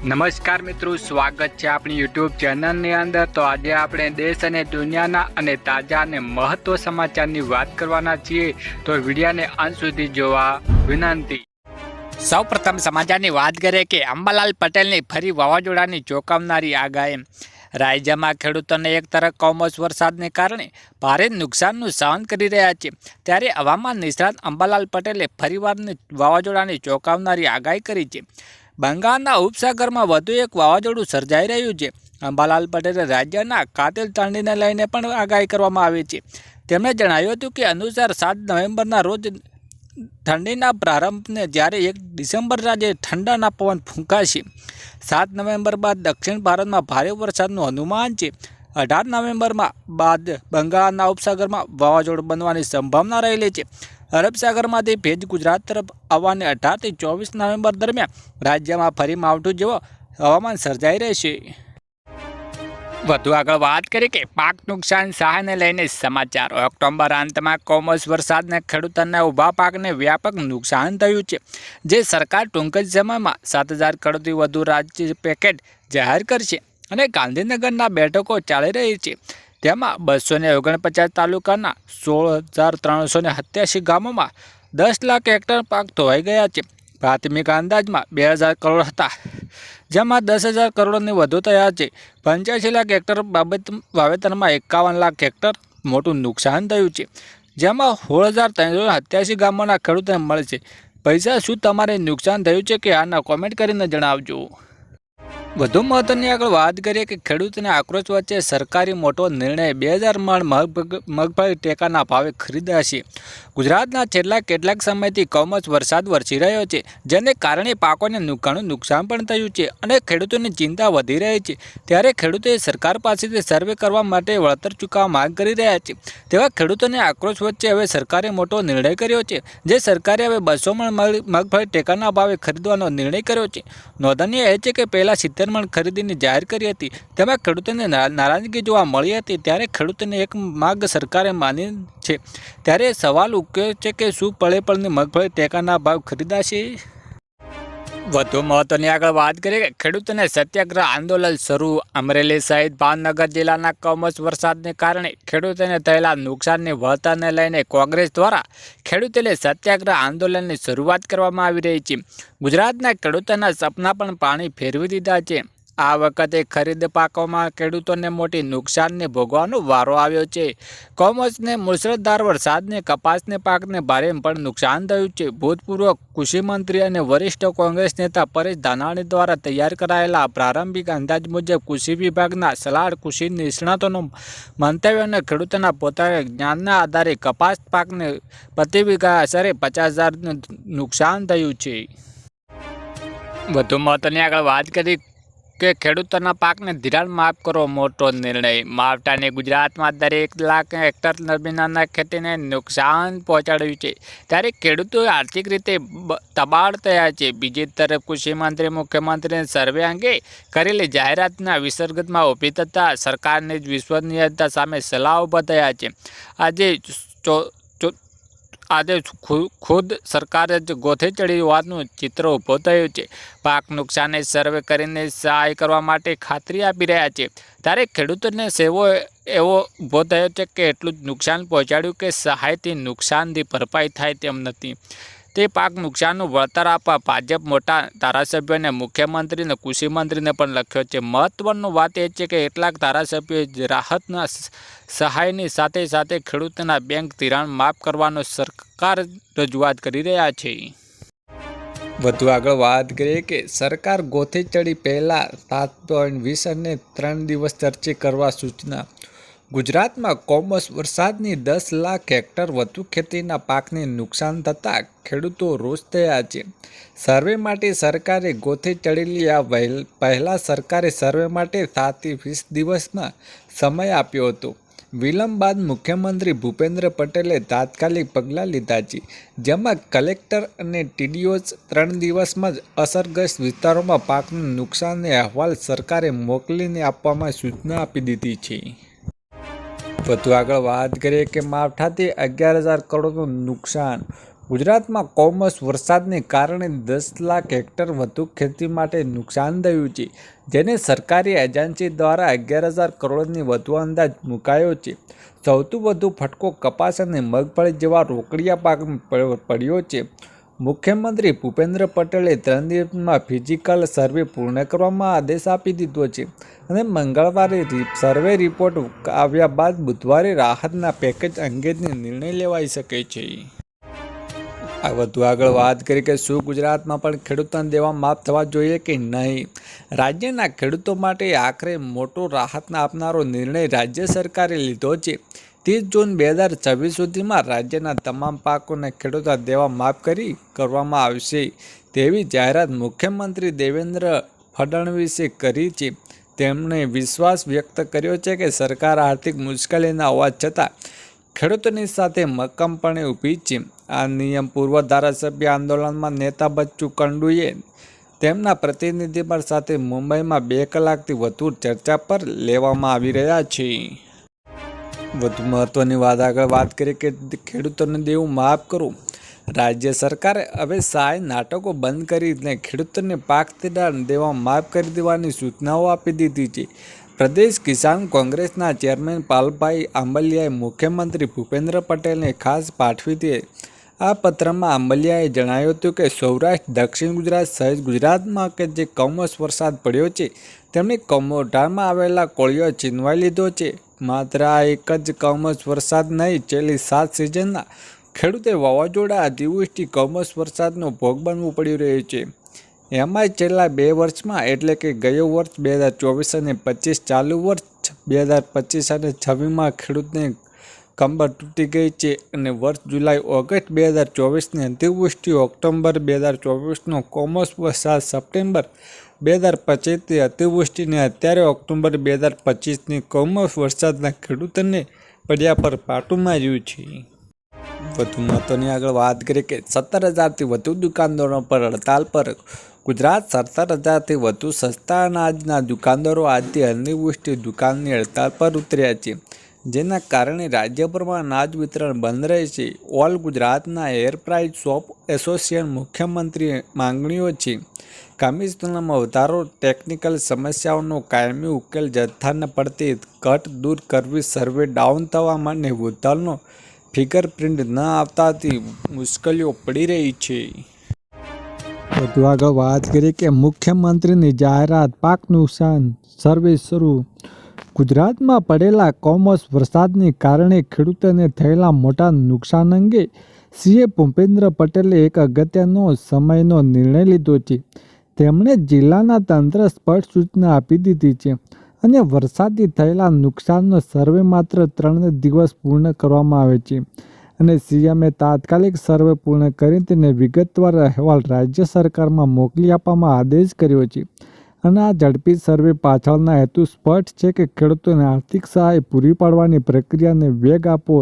નમસ્કાર મિત્રો, સ્વાગત છે આપણી યુટ્યુબ ચેનલની અંદર। તો આજે આપણે દેશ અને દુનિયાના અને તાજા અને મહત્વ સમાચારની વાત કરવાના છીએ, તો વિડીયોને અંત સુધી જોવા વિનંતી। સૌપ્રથમ સમાચારની વાત કરીએ કે અંબાલાલ પટેલની ફરી વાવાઝોડાની ચોંકાવનારી આગાહી। રાજ્યમાં ખેડૂતોને એક તરફ કમોસમી વરસાદને કારણે ભારે નુકસાનનું સહન કરી રહ્યા છે, ત્યારે હવામાન નિષ્ણાત અંબાલાલ પટેલે ફરીવાર વાવાઝોડાની ચોંકાવનારી આગાહી કરી છે। બંગાળના ઉપસાગરમાં વધુ એક વાવાઝોડું સર્જાઈ રહ્યું છે। અંબાલાલ પટેલે રાજ્યના કાતિલ ઠંડીને લઈને પણ આગાહી કરવામાં આવી છે। તેમણે જણાવ્યું હતું કે અનુસાર 7 નવેમ્બરના રોજ ઠંડીના પ્રારંભને જ્યારે 1 ડિસેમ્બર આજે ઠંડાના પવન ફૂંકાશે। 7 નવેમ્બર બાદ દક્ષિણ ભારતમાં ભારે વરસાદનું અનુમાન છે। 18 નવેમ્બર બાદ બંગાળના ઉપસાગરમાં વાવાઝોડું બનવાની સંભાવના રહેલી છે। અરબ સાગરમાંથી ભેજ ગુજરાત તરફ આવવાને 18 થી 24 નવેમ્બર દરમિયાન રાજ્યમાં ફરી માવઠું જેવો હવામાન સર્જાઈ રહેશે। વધુ આગળ વાત કરીએ કે પાક નુકસાન સહાયને લઈને સમાચાર। ઓક્ટોબર અંતમાં કમોસમી વરસાદને ખેડૂતોના ઊભા પાકને વ્યાપક નુકસાન થયું છે, જે સરકાર ટૂંક જ સમયમાં 7,000 કરોડથી વધુ રાજ્ય પેકેજ જાહેર કરશે અને ગાંધીનગરના બેઠકો ચાલી રહી છે। તેમાં 249 તાલુકાના 16,387 ગામોમાં 10 લાખ હેક્ટર પાક ધોવાઈ ગયા છે। પ્રાથમિક અંદાજમાં 2,000 કરોડ હતા, જેમાં 10,000 કરોડની વધુ થયા છે। 85 લાખ હેક્ટર વાવેતરમાં 51 લાખ હેક્ટર મોટું નુકસાન થયું છે, જેમાં 16,387 ગામોના ખેડૂતોને મળે છે પૈસા। શું તમારે નુકસાન થયું છે કે આના કોમેન્ટ કરીને જણાવજો। વધુ મહત્વની આગળ વાત કરીએ કે ખેડૂતોને આક્રોશ વચ્ચે સરકારી મોટો નિર્ણય। 2000 મણ મગફળી ટેકાના ભાવે ખરીદાશે। ગુજરાતના છેલ્લા કેટલાક સમયથી કમોસમી વરસાદ વરસી રહ્યો છે, જેને કારણે પાકોને ઘણું નુકસાન પણ થયું છે અને ખેડૂતોની ચિંતા વધી રહી છે। ત્યારે ખેડૂતોએ સરકાર પાસેથી સર્વે કરવા માટે વળતર ચૂકવવા માંગ કરી રહ્યા છે। તેવા ખેડૂતોને આક્રોશ વચ્ચે હવે સરકારે મોટો નિર્ણય કર્યો છે, જે સરકારે હવે 200 મણ મગફળી ટેકાના ભાવે ખરીદવાનો નિર્ણય કર્યો છે। નોંધનીય એ છે કે પહેલા 70 મણ ખરીદીની જાહેર કરી હતી, તેમાં ખેડૂતોને નારાજગી જોવા મળી હતી। ત્યારે ખેડૂતોને એક માગ સરકારે માની છે। ત્યારે સવાલ ઉઠ્યો છે કે શું પળેપળની મગફળી ટેકાના ભાવ ખરીદાશે? વધુ મહત્વની આગળ વાત કરીએ કે ખેડૂતોને સત્યાગ્રહ આંદોલન શરૂ। અમરેલી સહિત ભાવનગર જિલ્લાના કમોસમી વરસાદને કારણે ખેડૂતોને થયેલા નુકસાનની વળતરને લઈને કોંગ્રેસ દ્વારા ખેડૂતોને સત્યાગ્રહ આંદોલનની શરૂઆત કરવામાં આવી રહી છે। ગુજરાતના ખેડૂતોના સપના પણ પાણી ફેરવી દીધા છે। આ વખતે ખરીદ પાકોમાં ખેડૂતોને મોટી નુકસાનને ભોગવવાનો વારો આવ્યો છે। કમોસમી મુશળધાર વરસાદને કપાસને પાકને ભારે પણ નુકસાન થયું છે। ભૂતપૂર્વ કૃષિ મંત્રી અને વરિષ્ઠ કોંગ્રેસ નેતા પરેશ ધાનાણી દ્વારા તૈયાર કરાયેલા પ્રારંભિક અંદાજ મુજબ કૃષિ વિભાગના સલાહ કૃષિ નિષ્ણાતોનો મંતવ્ય અને ખેડૂતોના પોતાના જ્ઞાનના આધારે કપાસ પાકને પ્રતિ વીઘા આશરે 50,000 નુકસાન થયું છે। વધુ મહત્વની આગળ વાત કરી કે ખેડૂતોના પાકને ધિરાણ માફ કરો, મોટો નિર્ણય। માવઠાને ગુજરાતમાં દરેક લાખ હેક્ટર જમીનના ખેતીને નુકસાન પહોંચાડ્યું છે, ત્યારે ખેડૂતો આર્થિક રીતે તબાળ થયા છે। બીજી તરફ કૃષિમંત્રી મુખ્યમંત્રીને સર્વે અંગે કરેલી જાહેરાતના વિસર્ગતમાં ઊભી થતાં સરકારની વિશ્વસનીયતા સામે સવાલ ઊભા થયા છે। આજે ખુદ સરકારે જ ગોથે ચડી હોવાનું ચિત્ર ઊભું થયું છે। પાક નુકસાનને સર્વે કરીને સહાય કરવા માટે ખાતરી આપી રહ્યા છે, ત્યારે ખેડૂતોને સેવો એવો ઊભો થયો છે કે એટલું જ નુકસાન પહોંચાડ્યું કે સહાયથી નુકસાનની ભરપાઈ થાય તેમ નથી। તે પાક નુકસાનનું વળતર આપવા ભાજપ મોટા ધારાસભ્યોને મુખ્યમંત્રી અને કૃષિમંત્રીને પણ લખ્યો છે। મહત્વની વાત એ છે કે કેટલાક ધારાસભ્યોએ રાહતના સહાયની સાથે સાથે ખેડૂતોના બેંક ધિરાણ માફ કરવાનો સરકાર રજૂઆત કરી રહ્યા છે। વધુ આગળ વાત કરીએ કે સરકાર ગોથે ચડી પહેલા 7.20 અને 3 દિવસ ચર્ચે કરવા સૂચના। ગુજરાતમાં કમોસમી વરસાદની 10 લાખ હેક્ટર વધુ ખેતીના પાકને નુકસાન થતાં ખેડૂતો રોષ થયા છે। સર્વે માટે સરકારે ગોથે ચડેલી આ પહેલા સરકારે સર્વે માટે 7 થી 20 દિવસનો સમય આપ્યો હતો। વિલંબ બાદ મુખ્યમંત્રી ભૂપેન્દ્ર પટેલે તાત્કાલિક પગલાં લીધા છે, જેમાં કલેક્ટર અને ટીડીઓ 3 દિવસમાં જ અસરગ્રસ્ત વિસ્તારોમાં પાકના નુકસાનનો અહેવાલ સરકારે મોકલીને આપવામાં સૂચના આપી દીધી છે। વધુ આગળ વાત કરીએ કે માવઠાથી 11,000 કરોડનું નુકસાન। ગુજરાતમાં કમોસમી વરસાદને કારણે 10 લાખ હેક્ટર વધુ ખેતી માટે નુકસાન થયું છે, જેને સરકારી એજન્સી દ્વારા 11,000 કરોડની વધુ અંદાજ મુકાયો છે. સૌથી વધુ ફટકો કપાસ અને મગફળી જેવા રોકડિયા પાકમાં પડ્યો છે. મુખ્યમંત્રી ભૂપેન્દ્ર પટેલે 3 દિવસમાં ફિઝિકલ સર્વે પૂર્ણ કરવામાં આદેશ આપી દીધો છે અને મંગળવારે સર્વે રિપોર્ટ આવ્યા બાદ બુધવારે રાહતના પેકેજ અંગેનો નિર્ણય લેવાઈ શકે છે. વધુ આગળ વાત કરી કે શું ગુજરાતમાં પણ ખેડૂતોને દેવા માફ થવા જોઈએ કે નહીં. રાજ્યના ખેડૂતો માટે આખરે મોટો રાહત આપનારો નિર્ણય રાજ્ય સરકારે લીધો છે. 30 જૂન 2026 સુધીમાં રાજ્યના તમામ પાકોને ખેડૂતો દેવા માફ કરવામાં આવશે તેવી જાહેરાત મુખ્યમંત્રી દેવેન્દ્ર ફડણવીસે કરી છે. તેમણે વિશ્વાસ વ્યક્ત કર્યો છે કે સરકાર આર્થિક મુશ્કેલીના હોવા છતાં ખેડૂતોની સાથે મક્કમપણે ઊભી છે. આ નિયમ પૂર્વ ધારાસભ્ય આંદોલનમાં નેતા બચ્ચુ કંડુએ તેમના પ્રતિનિધિમંડળ સાથે મુંબઈમાં 2 કલાકથી વધુ ચર્ચા પર લેવામાં આવી રહ્યા છે. વધુ મહત્વની વાત કરીએ કે ખેડૂતોને દેવું માફ કરવું. રાજ્ય સરકારે હવે સહાય નાટકો બંધ કરીને ખેડૂતોને પાક ધિરાણ દેવા માફ કરી દેવાની સૂચનાઓ આપી દીધી છે. પ્રદેશ કિસાન કોંગ્રેસના ચેરમેન પાલભાઈ આંબલિયાએ મુખ્યમંત્રી ભૂપેન્દ્ર પટેલને ખાસ પાઠવી આ પત્રમાં આંબલિયાએ જણાવ્યું હતું કે સૌરાષ્ટ્ર, દક્ષિણ ગુજરાત સહિત ગુજરાતમાં કે જે કમોસમી વરસાદ પડ્યો છે તેમણે મોઢામાં આવેલા કોળિયો છીનવાઈ લીધો છે. માત્ર આ એક જ કમોસમી વરસાદ નહીં, છેલ્લી 7 સિઝનના ખેડૂતે વાવાઝોડા, અતિવૃષ્ટિ, કમોસમી વરસાદનો ભોગ બનવું પડી રહ્યું છે. એમાંય છેલ્લા 2 વર્ષમાં એટલે કે ગયું વર્ષ 2024 અને 25 ચાલુ વર્ષ 2025 અને 26માં ખેડૂતને કંબર તૂટી ગઈ છે અને વર્ષ જુલાઈ-ઓગસ્ટ 2024ની અતિવૃષ્ટિ, ઓક્ટોબર 2024નો કમોસમી વરસાદ, સપ્ટેમ્બર 2025ની અતિવૃષ્ટિ અને અત્યારે ઓક્ટોબર 2025ની કમોસમી વરસાદના ખેડૂતોને પડ્યા પર પાટું માર્યું છે. વધુ મહત્વની આગળ વાત કરીએ કે 17,000થી વધુ દુકાનદારો પર હડતાલ પર. ગુજરાત 17,000થી વધુ સસ્તા અનાજના દુકાનદારો આજથી અનિર્દિષ્ટ દુકાનની હડતાલ પર ઉતર્યા છે, જેના કારણે રાજ્યભરમાં અનાજ વિતરણ બંધ રહેશે. ઓલ ગુજરાતના એરપ્રાઇઝ શોપ એસોસિએશન મુખ્યમંત્રીએ માંગણીઓ છે. કમિશનમાં વધારો, ટેકનિકલ સમસ્યાઓનો કાયમી ઉકેલ, જથ્થાને પડતી ઘટ દૂર કરવી, સર્વે ડાઉન થવા અને વૃદ્ધાનો ફિગર પ્રિન્ટ ન આવતાથી મુશ્કેલીઓ પડી રહી છે. વધુ આગળ વાત કરીએ કે મુખ્યમંત્રીની જાહેરાત, પાક નુકસાન સર્વે શરૂ. ગુજરાતમાં પડેલા કમોસમી વરસાદને કારણે ખેડૂતોને થયેલા મોટા નુકસાન અંગે સીએમ ભૂપેન્દ્ર પટેલે એક અગત્યનો સમયનો નિર્ણય લીધો છે. તેમણે જિલ્લાના તંત્ર સ્પષ્ટ સૂચના આપી દીધી છે અને વરસાદથી થયેલા નુકસાનનો સર્વે માત્ર 3 દિવસ પૂર્ણ કરવામાં આવે છે અને સીએમએ તાત્કાલિક સર્વે પૂર્ણ કરી તેને વિગતવાર અહેવાલ રાજ્ય સરકારમાં મોકલી આપવામાં આદેશ કર્યો છે. અને આ ઝડપી સર્વે પાછળના હેતુ સ્પષ્ટ છે કે ખેડૂતોને આર્થિક સહાય પૂરી પાડવાની પ્રક્રિયાને વેગ આપવો.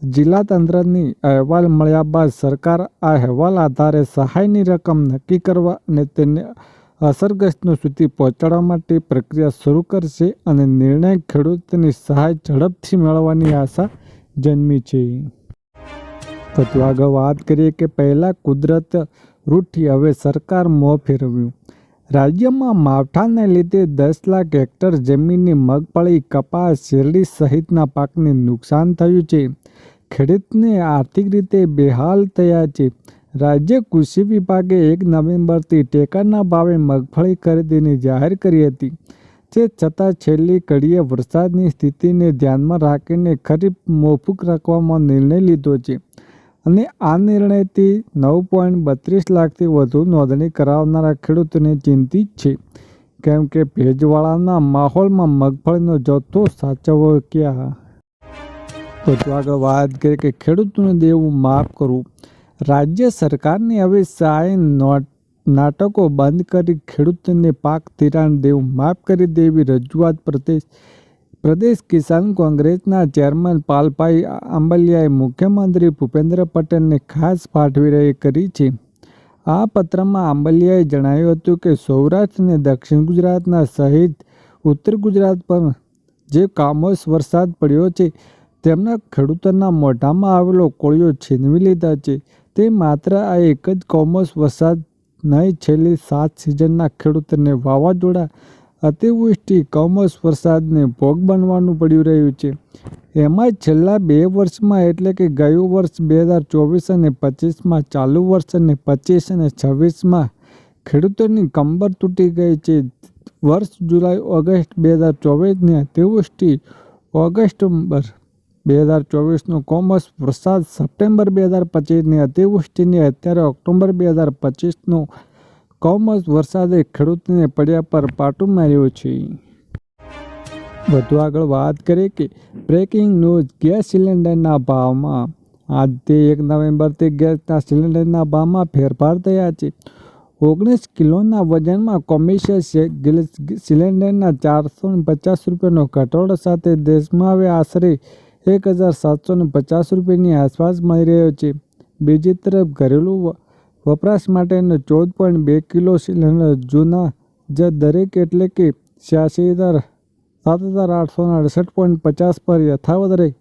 જિલ્લા તંત્રની અહેવાલ મળ્યા બાદ સરકાર આ અહેવાલ આધારે સહાયની રકમ નક્કી કરવા અને તેને અસરગ્રસ્તો સુધી પહોંચાડવા માટે પ્રક્રિયા શરૂ કરશે અને નિર્ણય ખેડૂતોની સહાય ઝડપથી મેળવવાની આશા જન્મી છે. વધુ આગળ વાત કરીએ કે પહેલાં કુદરત રૂઠી, હવે સરકાર મોં ફેરવ્યું. રાજ્યમાં માવઠાને લીધે 10 લાખ હેક્ટર જમીનની મગફળી, કપાસ, શેરડી સહિતના પાકને નુકસાન થયું છે. ખેડૂતને આર્થિક રીતે બેહાલ થયા છે. રાજ્ય કૃષિ વિભાગે 1 નવેમ્બરથી ટેકાના ભાવે મગફળી ખરીદીની જાહેર કરી હતી. તે છતાં છેલ્લી ઘડીએ વરસાદની સ્થિતિને ધ્યાનમાં રાખીને ખરીફ મોકૂફ રાખવાનો નિર્ણય લીધો છે અને આ નિર્ણયથી 9.32 લાખથી વધુ નોંધણી કરાવનારા ખેડૂતોને ચિંતિત છે, કેમ કે ભેજવાળાના માહોલમાં મગફળીનો જથ્થો સાચવવો ક્યાં. વધુ આગળ વાત કરીએ કે ખેડૂતોને દેવું માફ કરવું. રાજ્ય સરકારને હવે સહાય નાટકો બંધ કરી ખેડૂતોને પાક ધિરાણ દેવું માફ કરી દેવી રજૂઆત પ્રદેશ કિસાન કોંગ્રેસના ચેરમેન પાલભાઈ આંબલિયાએ મુખ્યમંત્રી ભૂપેન્દ્ર પટેલને ખાસ પાઠવી કરી છે. આ પત્રમાં આંબલિયાએ જણાવ્યું હતું કે સૌરાષ્ટ્ર અને દક્ષિણ ગુજરાતના સહિત ઉત્તર ગુજરાત પર જે કમોસમી વરસાદ પડ્યો છે તેમના ખેડૂતોના મોઢામાં આવેલો કોળિયો છીનવી લીધા છે. તે માત્ર આ એક જ કમોસમી વરસાદ નહીં, છેલ્લી 7 સિઝનના ખેડૂતોને વાવાઝોડા, અતિવૃષ્ટિ, કમોસમી વરસાદને ભોગ બનવાનું પડી રહ્યું છે. એમાંય છેલ્લા 2 વર્ષમાં એટલે કે ગયું વર્ષ 2024 અને 25માં, ચાલુ વર્ષ અને 25 અને 26માં ખેડૂતોની કમર તૂટી ગઈ છે. વર્ષ જુલાઈ-ઓગસ્ટ 2024ની અતિવૃષ્ટિ, ઓગસ્ટ-સપ્ટેમ્બર 2024નો કમોસમી વરસાદ, સપ્ટેમ્બર 2025ની અતિવૃષ્ટિને અત્યારે ઓક્ટોબર 2025નો કમોસમી વરસાદે ખેડૂતોને પડ્યા પર પાટું માર્યું છે. વધુ આગળ વાત કરીએ કે બ્રેકિંગ ન્યૂઝ, ગેસ સિલિન્ડરના ભાવમાં આજથી 1 નવેમ્બરથી ગેસના સિલિન્ડરના ભાવમાં ફેરફાર થયા છે. 19 કિલોના વજનમાં કોમર્શિયલ સિલિન્ડરના ₹450નો ઘટાડો સાથે દેશમાં હવે આશરે ₹1,750ની આસપાસ મળી રહ્યો છે. બીજી તરફ ઘરેલું વપરાશ માટેનો 14.2 કિલો સિલિન્ડર જૂના જ દરે એટલે કે ₹7,868.50 પર યથાવત રહી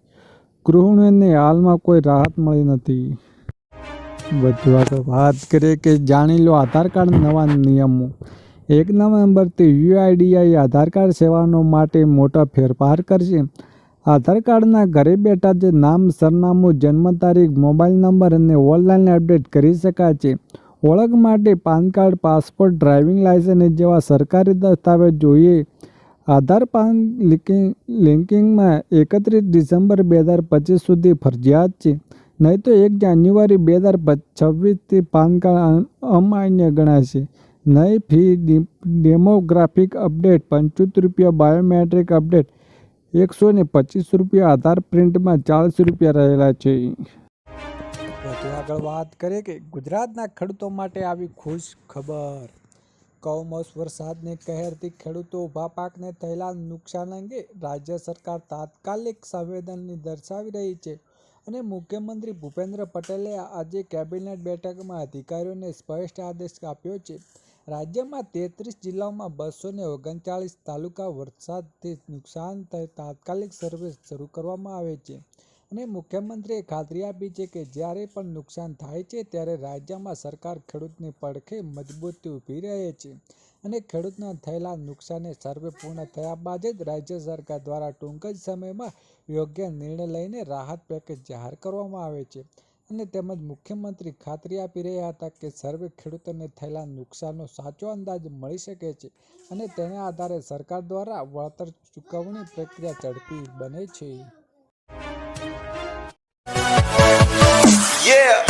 ગૃહિણીઓને હાલમાં કોઈ રાહત મળી નથી. વધુ આગળ વાત કરીએ કે જાણી લો આધાર કાર્ડ નવા નિયમો. 1 નવેમ્બરથી યુઆઈડીએઆઈ આધાર કાર્ડ સેવાઓ માટે મોટા ફેરફાર કરશે. આધાર કાર્ડના ઘરે બેઠા જ નામ, સરનામું, જન્મ તારીખ, મોબાઈલ નંબર અને ઓનલાઈન અપડેટ કરી શકાય છે. ઓળખ માટે PAN card, passport, driving licence જેવા સરકારી દસ્તાવેજ જોઈએ. આધાર પાન લિંકિંગમાં 31 ડિસેમ્બર 2025 સુધી ફરજિયાત છે, નહીં તો 1 જાન્યુઆરી 2026થી પાન કાર્ડ અમાન્ય ગણાશે. નહીં fee, demographic update ₹75, biometric update ₹125, આધાર પ્રિન્ટમાં ₹40 રહેલા છે. વધુ આગળ વાત કરીએ કે ગુજરાતના ખેડૂતો માટે આવી ખુશ ખબર. કમોસમી વરસાદની કહેરથી ખેડૂતો ઊભા પાકને થયેલા નુકસાન અંગે રાજ્ય સરકાર તાત્કાલિક સંવેદનશીલતા દર્શાવી રહી છે અને મુખ્યમંત્રી ભૂપેન્દ્ર પટેલે આજે કેબિનેટ બેઠકમાં અધિકારીઓને સ્પષ્ટ આદેશ આપ્યો છે. રાજ્યમાં 33 જિલ્લાઓમાં 239 તાલુકા વરસાદથી નુકસાન થયે તાત્કાલિક સર્વે શરૂ કરવામાં આવે છે અને મુખ્યમંત્રીએ ખાતરી આપી છે કે જ્યારે પણ નુકસાન થાય છે ત્યારે રાજ્યમાં સરકાર ખેડૂતની પડખે મજબૂતથી ઊભી રહે છે અને ખેડૂતોને થયેલા નુકસાનને સર્વે પૂર્ણ થયા બાદ જ રાજ્ય સરકાર દ્વારા ટૂંક જ સમયમાં યોગ્ય નિર્ણય લઈને રાહત પેકેજ જાહેર કરવામાં આવે છે. અને તેમજ મુખ્યમંત્રી ખાતરી આપી રહ્યા હતા કે સર્વે ખેડૂતોને થયેલા નુકસાનનો સાચો અંદાજ મળી શકે છે અને તેના આધારે સરકાર દ્વારા વળતર ચૂકવણી પ્રક્રિયા ઝડપી બને છે. Yeah.